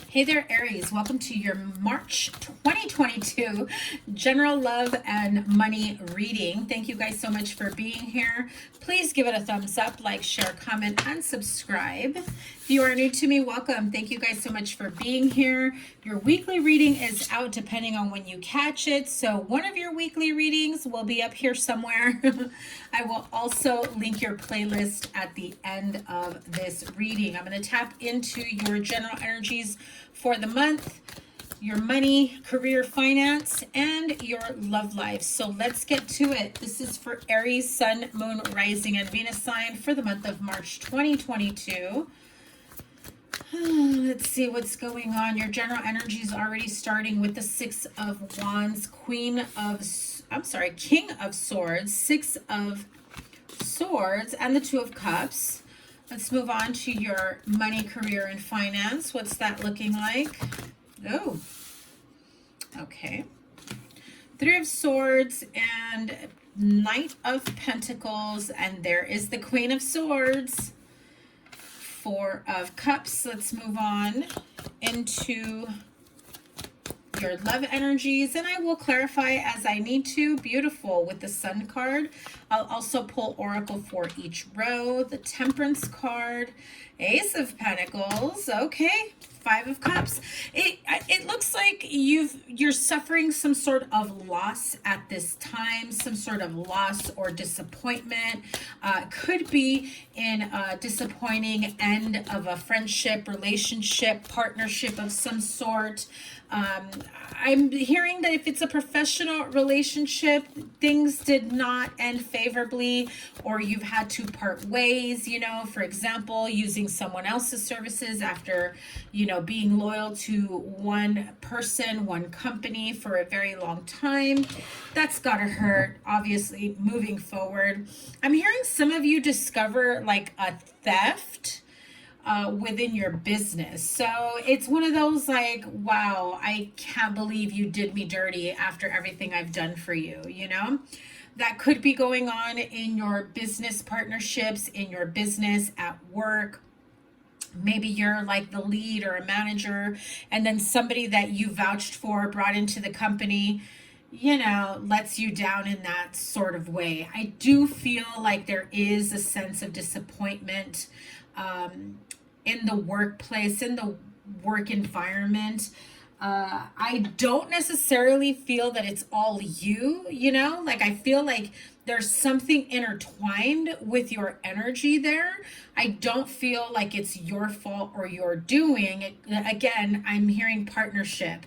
Hey there, Aries. Welcome to your March 2022 general love and money reading. Thank you guys so much for being here. Please give it a thumbs up, like, share, comment, and subscribe. If you are new to me, welcome. Thank you guys so much for being here. Your weekly reading is out depending on when you catch it. So one of your weekly readings will be up here somewhere. I will also link your playlist at the end of this reading. I'm going to tap into your general energies for the month, your money, career, finance, and your love life. So let's get to it. This is for Aries, Sun, Moon, Rising, and Venus sign for the month of March 2022. Let's see what's going on. Your general energy is already starting with the Six of Wands, King of Swords, Six of Swords, and the Two of Cups. Let's move on to your money, career, and finance. What's that looking like? Oh, okay. Three of Swords and Knight of Pentacles, and there is the Queen of Swords. Four of Cups. Let's move on into your love energies, and I will clarify as I need to. Beautiful with the Sun card. I'll also pull Oracle for each row. The Temperance card, Ace of Pentacles, okay, Five of Cups. It looks like you're suffering some sort of loss at this time, some sort of loss or disappointment. Could be in a disappointing end of a friendship, relationship, partnership of some sort. I'm hearing that if it's a professional relationship, things did not end favorably, or you've had to part ways, you know, for example, using someone else's services after, you know, being loyal to one person, one company for a very long time. That's gotta hurt, obviously, moving forward. I'm hearing some of you discover like a theft within your business. So it's one of those like, wow, I can't believe you did me dirty after everything I've done for you, you know? That could be going on in your business partnerships, in your business, at work. Maybe you're like the lead or a manager, and then somebody that you vouched for, brought into the company, you know, lets you down in that sort of way. I do feel like there is a sense of disappointment in the workplace, in the work environment. I don't necessarily feel that it's all you, you know, like I feel like there's something intertwined with your energy there. I don't feel like it's your fault or your doing. Again, I'm hearing partnership.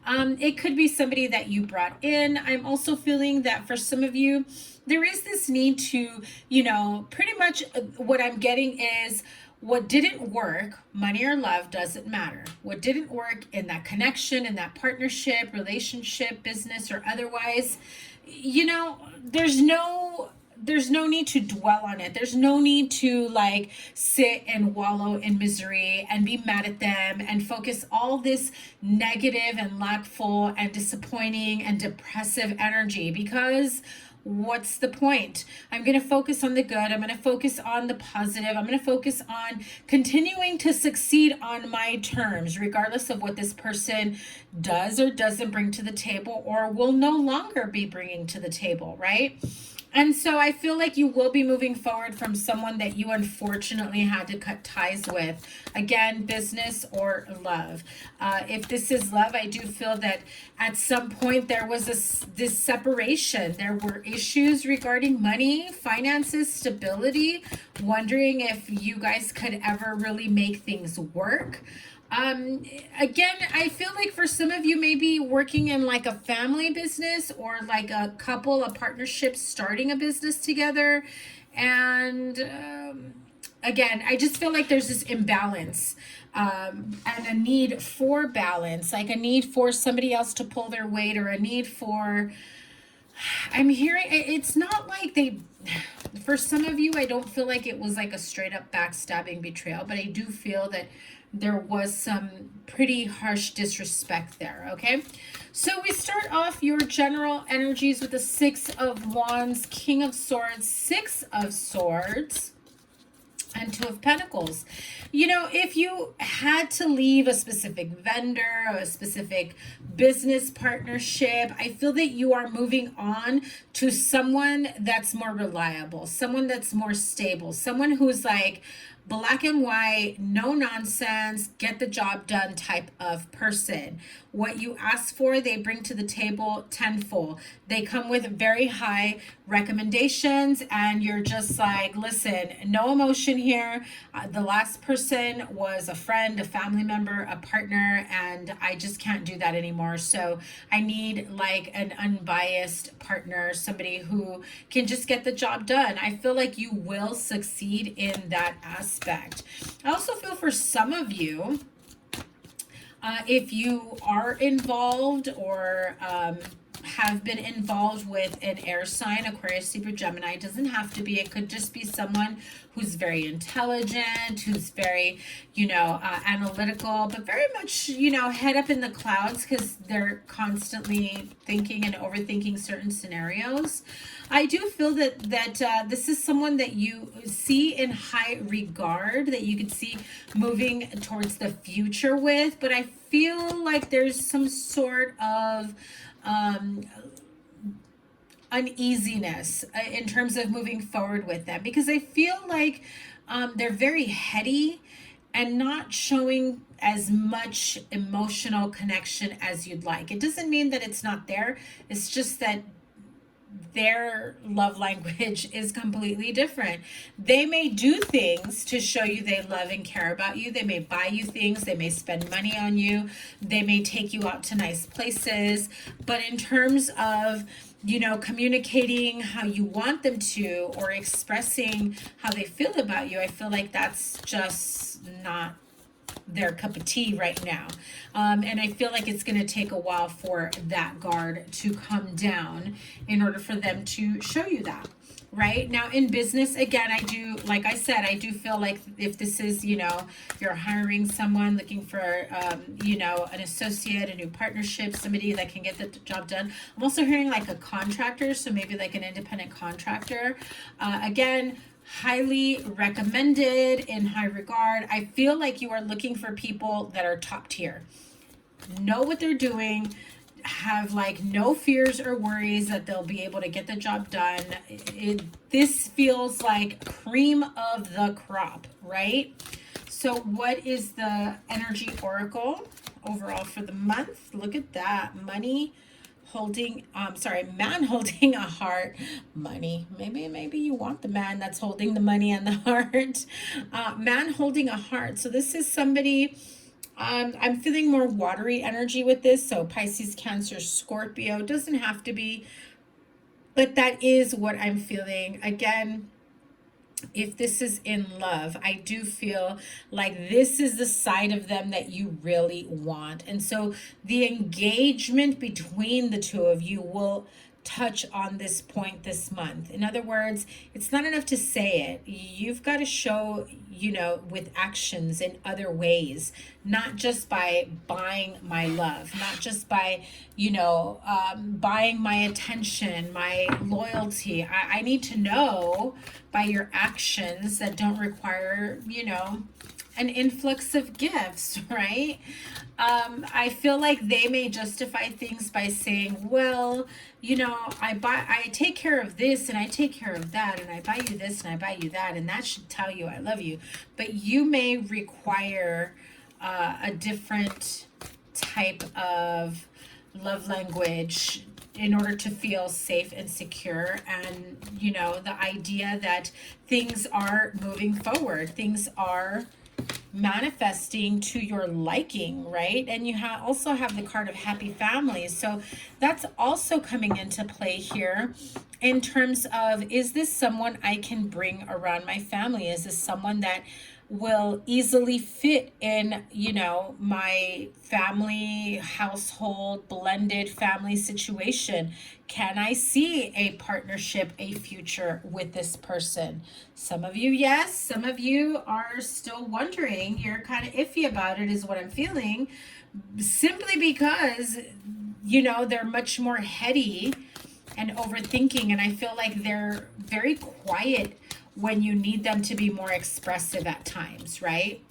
It could be somebody that you brought in. I'm also feeling that for some of you, there is this need to, you know, pretty much what I'm getting is, what didn't work, money or love, doesn't matter. What didn't work in that connection, in that partnership, relationship, business, or otherwise, you know, there's no need to dwell on it. There's no need to like sit and wallow in misery and be mad at them and focus all this negative and lackful and disappointing and depressive energy, because what's the point? I'm going to focus on the good. I'm going to focus on the positive. I'm going to focus on continuing to succeed on my terms, regardless of what this person does or doesn't bring to the table, or will no longer be bringing to the table, right? And so I feel like you will be moving forward from someone that you unfortunately had to cut ties with. Again, business or love. If this is love, I do feel that at some point there was this separation. There were issues regarding money, finances, stability, wondering if you guys could ever really make things work. Again, I feel like for some of you, maybe working in like a family business or like a couple, a partnership, starting a business together. And again, I just feel like there's this imbalance and a need for balance, like a need for somebody else to pull their weight, or a need for, I'm hearing, it's not like for some of you, I don't feel like it was like a straight up backstabbing betrayal, but I do feel that there was some pretty harsh disrespect there, okay? So we start off your general energies with the Six of Wands, King of Swords, Six of Swords, and Two of Pentacles. You know, if you had to leave a specific vendor, a specific business partnership, I feel that you are moving on to someone that's more reliable, someone that's more stable, someone who's like black and white, no nonsense, get the job done type of person. What you ask for, they bring to the table tenfold. They come with very high recommendations, and you're just like, listen, no emotion here. The last person was a friend, a family member, a partner, and I just can't do that anymore. So I need like an unbiased partner, somebody who can just get the job done. I feel like you will succeed in that aspect. I also feel for some of you, if you are involved or have been involved with an air sign, Aquarius, Libra, Gemini, it doesn't have to be. It could just be someone who's very intelligent, who's very, you know, analytical, but very much, you know, head up in the clouds because they're constantly thinking and overthinking certain scenarios. I do feel that this is someone that you see in high regard, that you could see moving towards the future with, but I feel like there's some sort of uneasiness in terms of moving forward with them, because I feel like they're very heady and not showing as much emotional connection as you'd like. It doesn't mean that it's not there. It's just that their love language is completely different. They may do things to show you they love and care about you. They may buy you things. They may spend money on you. They may take you out to nice places. But in terms of, you know, communicating how you want them to or expressing how they feel about you, I feel like that's just not their cup of tea right now. And I feel like it's going to take a while for that guard to come down in order for them to show you that. Right now in business, again, I do, like I said, I do feel like if this is, you know, you're hiring someone, looking for, you know, an associate, a new partnership, somebody that can get the job done. I'm also hearing like a contractor, so maybe like an independent contractor. Again, highly recommended, in high regard. I feel like you are looking for people that are top tier, know what they're doing, have like no fears or worries that they'll be able to get the job done. This feels like cream of the crop, right? So what is the energy oracle overall for the month? Look at that. Money holding, man holding a heart. Money, maybe you want the man that's holding the money and the heart. Man holding a heart. So this is somebody, I'm feeling more watery energy with this. So Pisces, Cancer, Scorpio, doesn't have to be, but that is what I'm feeling. Again, if this is in love, I do feel like this is the side of them that you really want. And so the engagement between the two of you will touch on this point this month. In other words, it's not enough to say it. You've got to show, you know, with actions in other ways, not just by buying my love, not just by, you know, buying my attention, my loyalty. I need to know by your actions that don't require, you know, an influx of gifts, right? I feel like they may justify things by saying, well, you know, I take care of this and I take care of that, and I buy you this and I buy you that, and that should tell you I love you. But you may require a different type of love language in order to feel safe and secure, and, you know, the idea that things are moving forward, things are manifesting to your liking, right? And you also have the card of happy families. So that's also coming into play here in terms of, is this someone I can bring around my family? Is this someone that will easily fit in, you know, my family, household, blended family situation? Can I see a partnership, a future with this person? Some of you, yes. Some of you are still wondering. You're kind of iffy about it, is what I'm feeling, simply because, you know, they're much more heady and overthinking, and I feel like they're very quiet when you need them to be more expressive at times, right?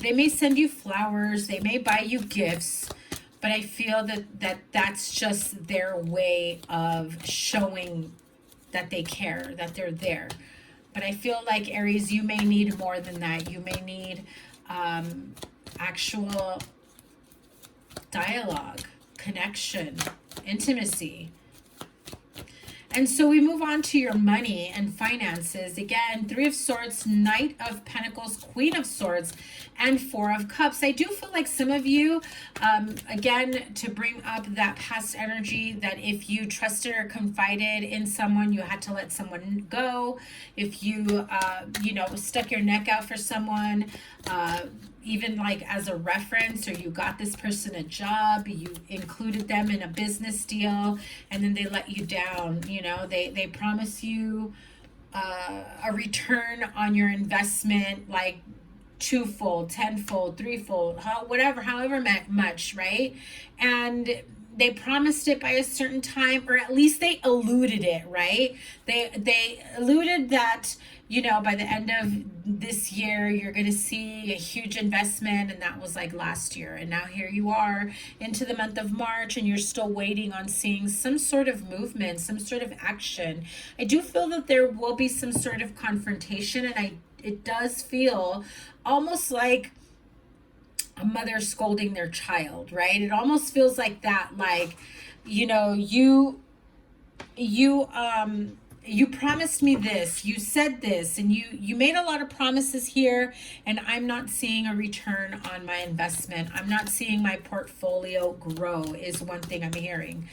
They may send you flowers, they may buy you gifts, but I feel that that's just their way of showing that they care, that they're there. But I feel like, Aries, you may need more than that. You may need actual dialogue, connection, intimacy. And so we move on to your money and finances. Again, Three of Swords, Knight of Pentacles, Queen of Swords, and Four of Cups. I do feel like some of you, again, to bring up that past energy, that if you trusted or confided in someone, you had to let someone go. If you, you know, stuck your neck out for someone, even like as a reference, or you got this person a job, you included them in a business deal, and then they let you down. You know, they promise you a return on your investment, like twofold, tenfold, threefold, however much, right? And they promised it by a certain time, or at least they alluded it, right? They alluded that, you know, by the end of this year, you're going to see a huge investment, and that was like last year. And now here you are into the month of March, and you're still waiting on seeing some sort of movement, some sort of action. I do feel that there will be some sort of confrontation, and it does feel almost like a mother scolding their child, right? It almost feels like that, like, you know, you promised me this, you said this, and you made a lot of promises here, and I'm not seeing a return on my investment. I'm not seeing my portfolio grow, is one thing I'm hearing.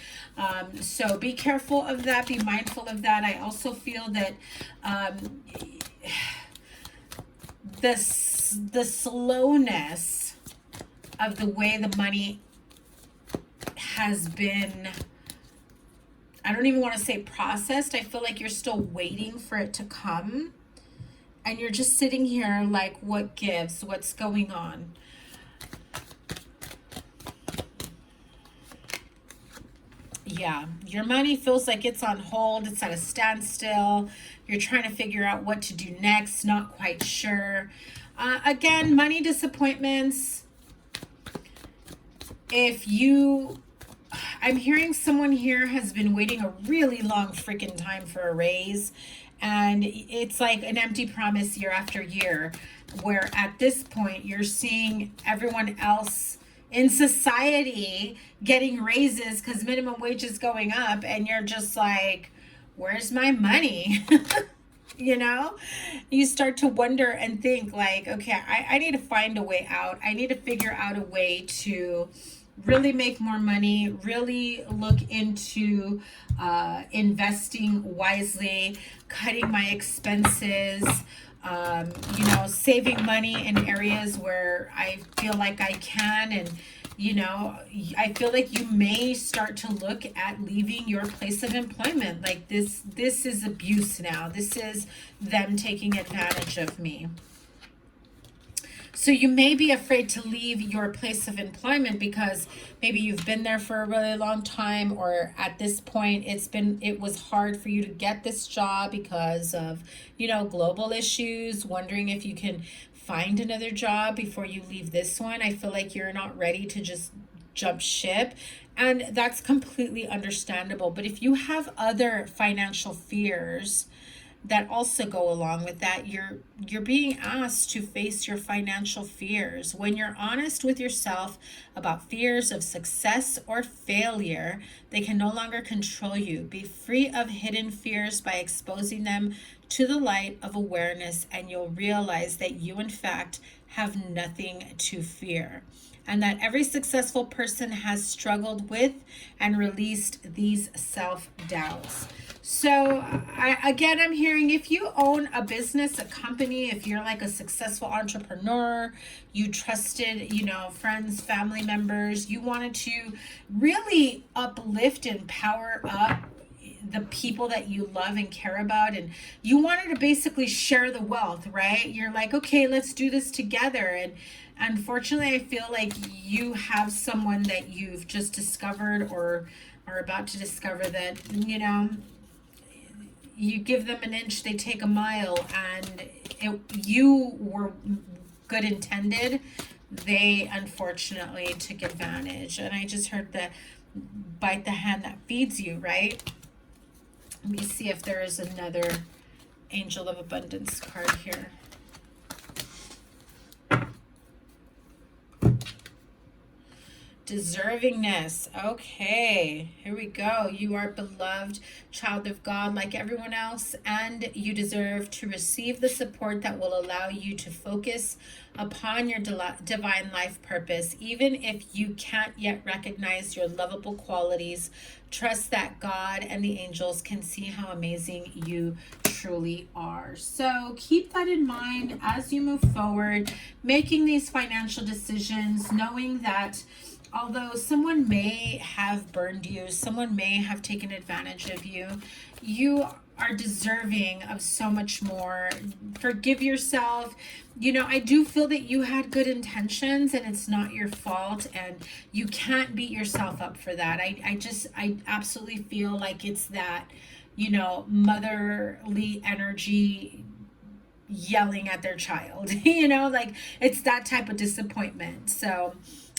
So be careful of that, be mindful of that. I also feel that the slowness of the way the money has been, I don't even want to say processed. I feel like you're still waiting for it to come. And you're just sitting here like, what gives? What's going on? Yeah, your money feels like it's on hold. It's at a standstill. You're trying to figure out what to do next. Not quite sure. Again, money disappointments. If you... I'm hearing someone here has been waiting a really long freaking time for a raise, and it's like an empty promise year after year, where at this point you're seeing everyone else in society getting raises because minimum wage is going up, and you're just like, where's my money? You know, you start to wonder and think like, okay, I need to find a way out. I need to figure out a way to really make more money, really look into investing wisely, cutting my expenses, you know, saving money in areas where I feel like I can. And, you know, I feel like you may start to look at leaving your place of employment. Like this is abuse now. This is them taking advantage of me. So you may be afraid to leave your place of employment because maybe you've been there for a really long time, or at this point it was hard for you to get this job because of, you know, global issues, wondering if you can find another job before you leave this one. I feel like you're not ready to just jump ship, and that's completely understandable. But if you have other financial fears that also go along with that, you're being asked to face your financial fears. When you're honest with yourself about fears of success or failure, they can no longer control you. Be free of hidden fears by exposing them to the light of awareness, and you'll realize that you in fact have nothing to fear, and that every successful person has struggled with and released these self-doubts. So again, I'm hearing if you own a business, a company, if you're like a successful entrepreneur, you trusted, you know, friends, family members, you wanted to really uplift and power up the people that you love and care about, and you wanted to basically share the wealth, right? You're like, okay, let's do this together. And unfortunately, I feel like you have someone that you've just discovered or are about to discover that, you know, you give them an inch, they take a mile, and you were good intended. They unfortunately took advantage. And I just heard the bite the hand that feeds you, right? Let me see if there is another Angel of Abundance card here. Deservingness. Okay, here we go. You are beloved child of God like everyone else, and you deserve to receive the support that will allow you to focus upon your divine life purpose. Even if you can't yet recognize your lovable qualities, trust that God and the angels can see how amazing you truly are. So keep that in mind as you move forward, making these financial decisions, knowing that although someone may have burned you, someone may have taken advantage of you, you are deserving of so much more. Forgive yourself. You know, I do feel that you had good intentions and it's not your fault, and you can't beat yourself up for that. I absolutely feel like it's that, you know, motherly energy yelling at their child, you know, like it's that type of disappointment. So,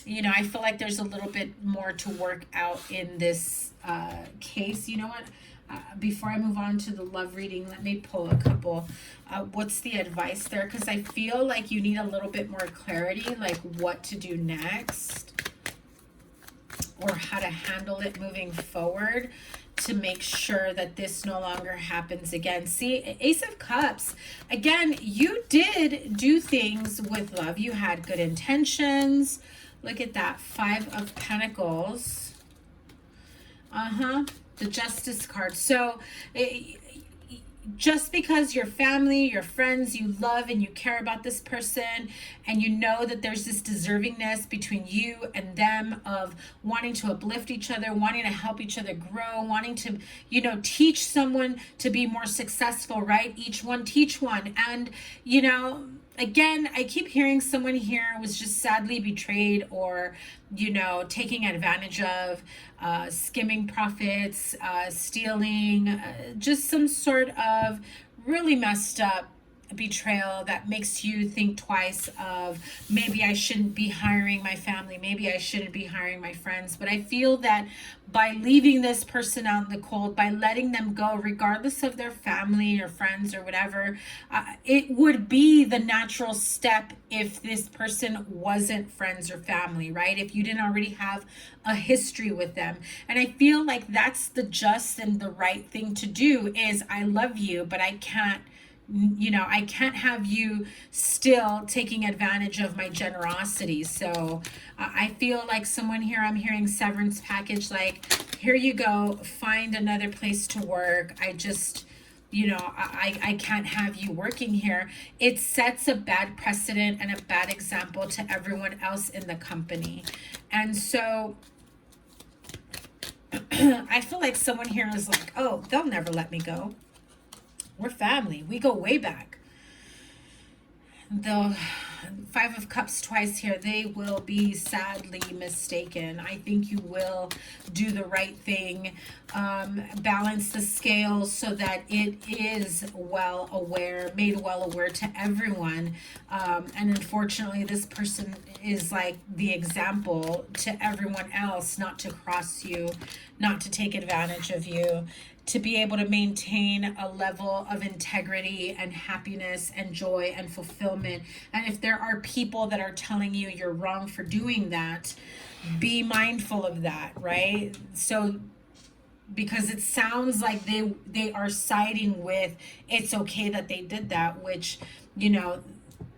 you know, I feel like there's a little bit more to work out in this case. You know what? Before I move on to the love reading, let me pull a couple. What's the advice there? Because I feel like you need a little bit more clarity, like what to do next or how to handle it moving forward to make sure that this no longer happens again. See, Ace of Cups, again, you did do things with love. You had good intentions. Look at that, Five of Pentacles. The Justice card. So just because your family, your friends, you love and you care about this person, and you know that there's this deservingness between you and them of wanting to uplift each other, wanting to help each other grow, wanting to, you know, teach someone to be more successful, right? Each one teach one. And, you know, again, I keep hearing someone here was just sadly betrayed or, you know, taking advantage of, skimming profits, stealing, just some sort of really messed up betrayal that makes you think twice of maybe I shouldn't be hiring my family, maybe I shouldn't be hiring my friends. But I feel that by leaving this person out in the cold, by letting them go regardless of their family or friends or whatever, it would be the natural step if this person wasn't friends or family, right? If you didn't already have a history with them. And I feel like that's the just and the right thing to do is I love you, but I can't, you know, I can't have you still taking advantage of my generosity. So I feel like someone here, I'm hearing severance package, like, here you go, find another place to work. I just, you know, I can't have you working here. It sets a bad precedent and a bad example to everyone else in the company. And so I feel like someone here is like, oh, they'll never let me go. We're family. We go way back. The Five of Cups twice here. They will be sadly mistaken. I think you will do the right thing. Balance the scales so that it is made well aware to everyone. And unfortunately, this person is like the example to everyone else, not to cross you, not to take advantage of you, to be able to maintain a level of integrity and happiness and joy and fulfillment. And if there are people that are telling you you're wrong for doing that, be mindful of that, right? So, because it sounds like they are siding with it's okay that they did that, which, you know,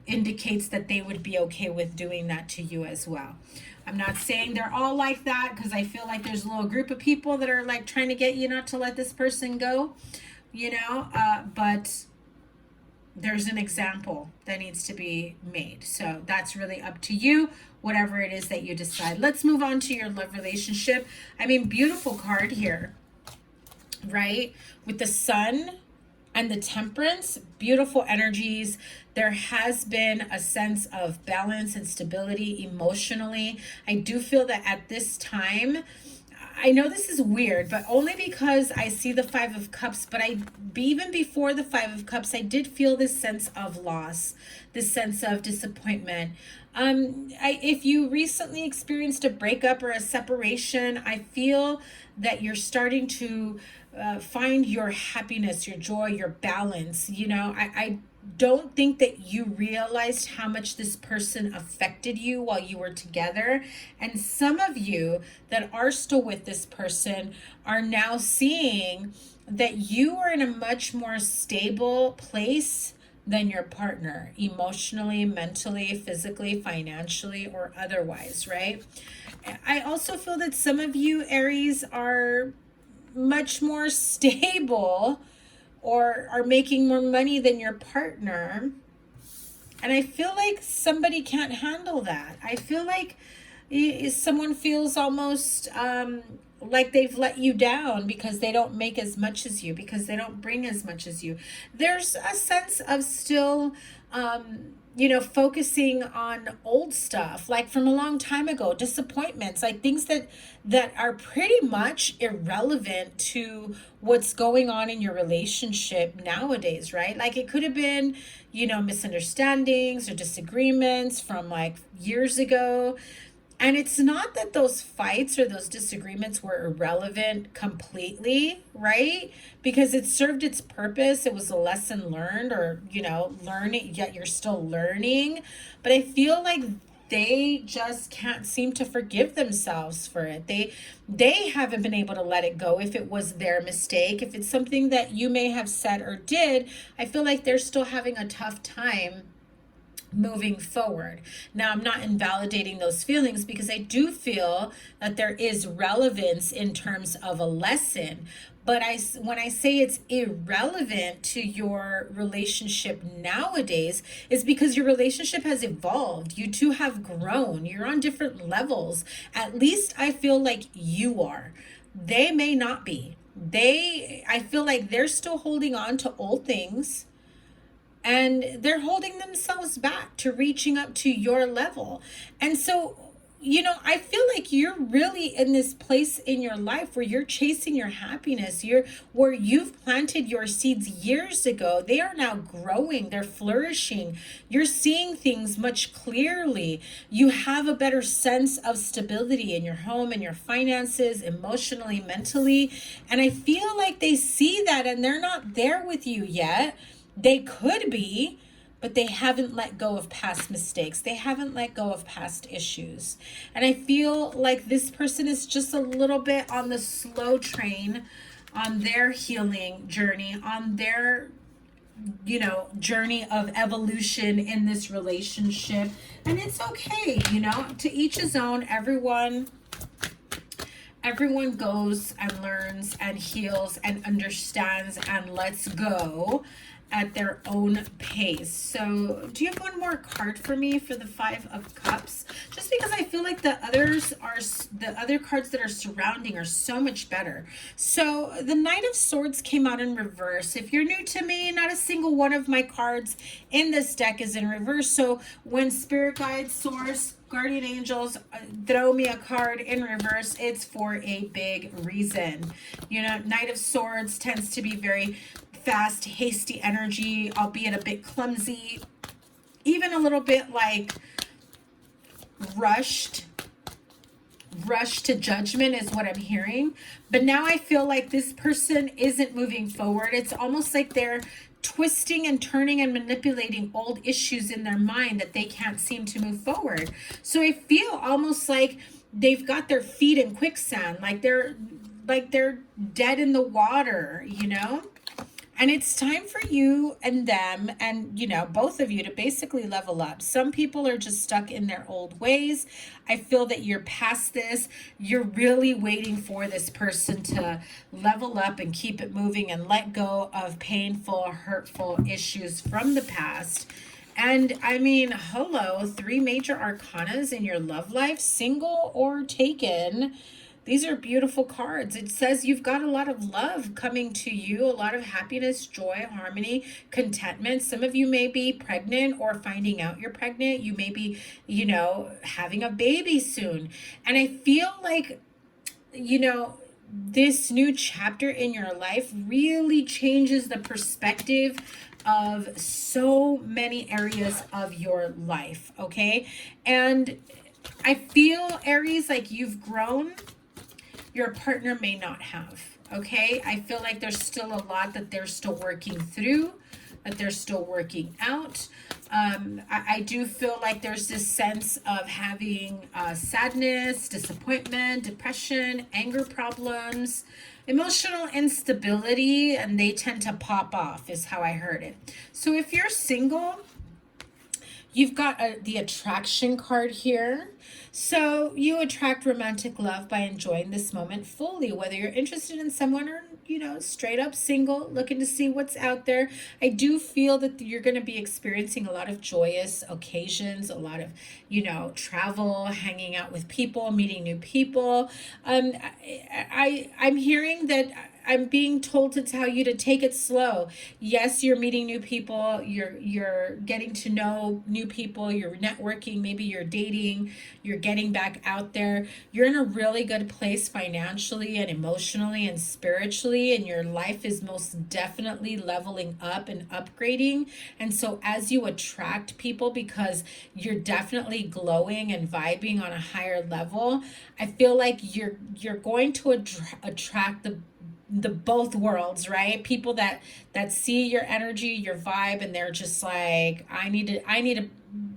indicates that they would be okay with doing that to you as well. I'm not saying they're all like that, because I feel like there's a little group of people that are like trying to get you not to let this person go, you know, but there's an example that needs to be made. So that's really up to you, whatever it is that you decide. Let's move on to your love relationship. I mean, beautiful card here, right? With the Sun and the Temperance, beautiful energies. There has been a sense of balance and stability emotionally. I do feel that at this time, I know this is weird, but only because I see the Five of Cups, but even before the Five of Cups, I did feel this sense of loss, this sense of disappointment. If you recently experienced a breakup or a separation, I feel that you're starting to find your happiness, your joy, your balance. You know, I don't think that you realized how much this person affected you while you were together. And some of you that are still with this person are now seeing that you are in a much more stable place than your partner, emotionally, mentally, physically, financially, or otherwise, right? I also feel that some of you, Aries, are much more stable or are making more money than your partner. And I feel like somebody can't handle that. I feel like someone feels almost like they've let you down because they don't make as much as you, because they don't bring as much as you. There's a sense of still focusing on old stuff, like from a long time ago, disappointments, like things that are pretty much irrelevant to what's going on in your relationship nowadays, right? Like it could have been, misunderstandings or disagreements from like years ago. And it's not that those fights or those disagreements were irrelevant completely, right? Because it served its purpose. It was a lesson learned, or, learning, yet you're still learning. But I feel like they just can't seem to forgive themselves for it. They haven't been able to let it go if it was their mistake. If it's something that you may have said or did, I feel like they're still having a tough time moving forward. Now, I'm not invalidating those feelings because I do feel that there is relevance in terms of a lesson. But when I say it's irrelevant to your relationship nowadays, is because your relationship has evolved. You two have grown. You're on different levels. At least I feel like you are. They may not be. I feel like they're still holding on to old things. And they're holding themselves back to reaching up to your level. And so, I feel like you're really in this place in your life where you're chasing your happiness. Where you've planted your seeds years ago. They are now growing. They're flourishing. You're seeing things much clearly. You have a better sense of stability in your home and your finances, emotionally, mentally. And I feel like they see that and they're not there with you yet. They could be, but they haven't let go of past mistakes. They haven't let go of past issues. And I feel like this person is just a little bit on the slow train on their healing journey, on their, journey of evolution in this relationship. And it's okay, to each his own. Everyone goes and learns and heals and understands and lets go at their own pace. So do you have one more card for me for the Five of Cups? Just because I feel like the other cards that are surrounding are so much better. So the Knight of Swords came out in reverse. If you're new to me, not a single one of my cards in this deck is in reverse. So when spirit guides, source, guardian angels throw me a card in reverse, it's for a big reason. Knight of Swords tends to be very fast, hasty energy, albeit a bit clumsy, even a little bit like rushed to judgment is what I'm hearing. But now I feel like this person isn't moving forward. It's almost like they're twisting and turning and manipulating old issues in their mind that they can't seem to move forward. So I feel almost like they've got their feet in quicksand, like they're dead in the water, And it's time for you and them and, both of you to basically level up. Some people are just stuck in their old ways. I feel that you're past this. You're really waiting for this person to level up and keep it moving and let go of painful, hurtful issues from the past. And I mean, hello, 3 major arcanas in your love life, single or taken. These are beautiful cards. It says you've got a lot of love coming to you, a lot of happiness, joy, harmony, contentment. Some of you may be pregnant or finding out you're pregnant. You may be, having a baby soon. And I feel like you know, this new chapter in your life really changes the perspective of so many areas of your life, okay? And I feel, Aries, like you've grown, your partner may not have, okay? I feel like there's still a lot that they're still working through, that they're still working out. I do feel like there's this sense of having sadness, disappointment, depression, anger problems, emotional instability, and they tend to pop off, is how I heard it. So if you're single, you've got the attraction card here. So you attract romantic love by enjoying this moment fully, whether you're interested in someone or, you know, straight up single, looking to see what's out there. I do feel that you're going to be experiencing a lot of joyous occasions, a lot of, you know, travel, hanging out with people, meeting new people. I'm hearing that I'm being told to tell you to take it slow. Yes, you're meeting new people, you're getting to know new people, you're networking, maybe you're dating, you're getting back out there. You're in a really good place financially and emotionally and spiritually, and your life is most definitely leveling up and upgrading. And so as you attract people, because you're definitely glowing and vibing on a higher level, I feel like you're going to attract the both worlds, right? People that see your energy, your vibe, and they're just like, I need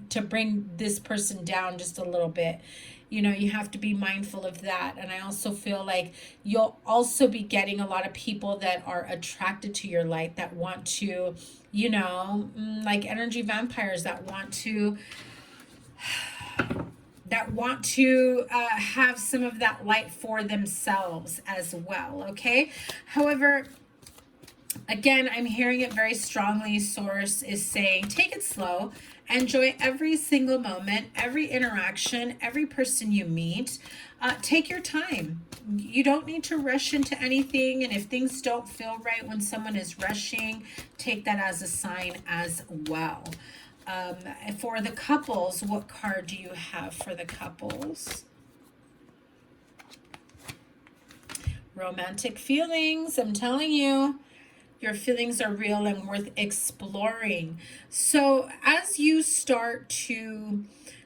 to bring this person down just a little bit. You know, you have to be mindful of that. And I also feel like you'll also be getting a lot of people that are attracted to your light, that want to, you know, like energy vampires, that want to have some of that light for themselves as well, okay? However, again, I'm hearing it very strongly. Source is saying, take it slow, enjoy every single moment, every interaction, every person you meet. Take your time. You don't need to rush into anything, and if things don't feel right when someone is rushing, take that as a sign as well. For the couples, what card do you have for the couples? Romantic feelings. I'm telling you, your feelings are real and worth exploring. So as you start to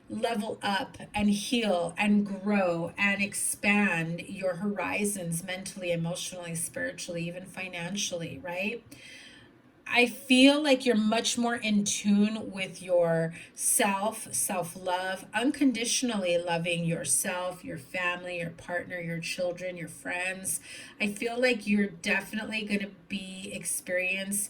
level up and heal and grow and expand your horizons mentally, emotionally, spiritually, even financially, right? I feel like you're much more in tune with your self-love, unconditionally loving yourself, your family, your partner, your children, your friends. I feel like you're definitely going to be experience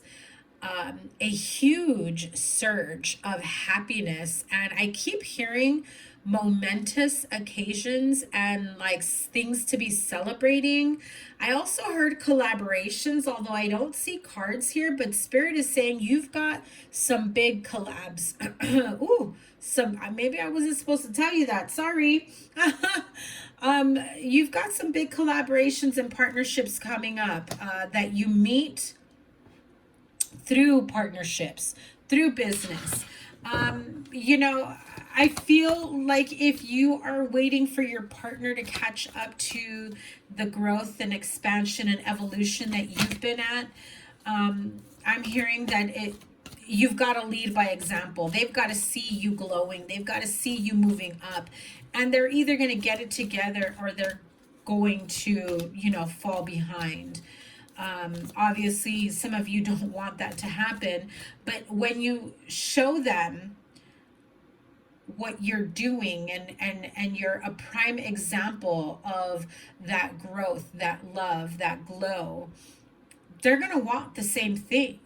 a huge surge of happiness. And I keep hearing momentous occasions and like things to be celebrating. I also heard collaborations, although I don't see cards here, but Spirit is saying you've got some big collabs. Ooh, some, maybe I wasn't supposed to tell you that. Sorry. You've got some big collaborations and partnerships coming up that you meet through partnerships, through business. You know, I feel like if you are waiting for your partner to catch up to the growth and expansion and evolution that you've been at, I'm hearing that you've got to lead by example. They've got to see you glowing. They've got to see you moving up. And they're either going to get it together or they're going to, you know, fall behind. Obviously, some of you don't want that to happen, but when you show them what you're doing and you're a prime example of that growth, that love, that glow, they're going to want the same thing.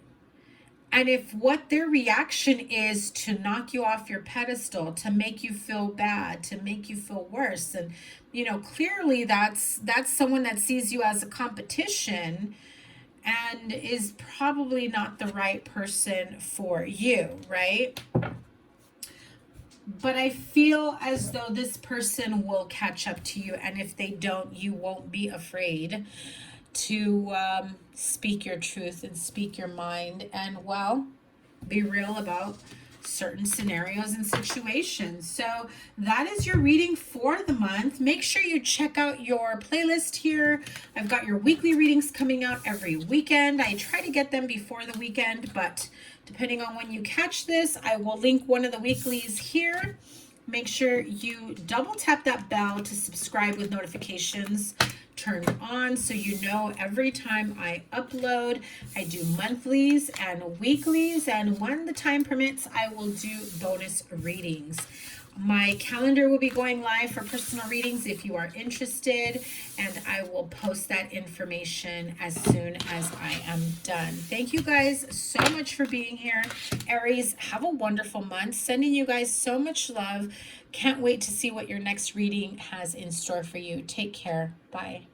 And if what their reaction is to knock you off your pedestal, to make you feel bad, to make you feel worse, and you know, clearly that's someone that sees you as a competition and is probably not the right person for you, right? But I feel as though this person will catch up to you, and if they don't, you won't be afraid to speak your truth and speak your mind and, well, be real about certain scenarios and situations. So that is your reading for the month. Make sure you check out your playlist here. I've got your weekly readings coming out every weekend. I try to get them before the weekend, but depending on when you catch this, I will link one of the weeklies here. Make sure you double tap that bell to subscribe with notifications turned on so you know every time I upload. I do monthlies and weeklies, and when the time permits, I will do bonus readings. My calendar will be going live for personal readings if you are interested, and I will post that information as soon as I am done. Thank you guys so much for being here. Aries, have a wonderful month. Sending you guys so much love. Can't wait to see what your next reading has in store for you. Take care. Bye.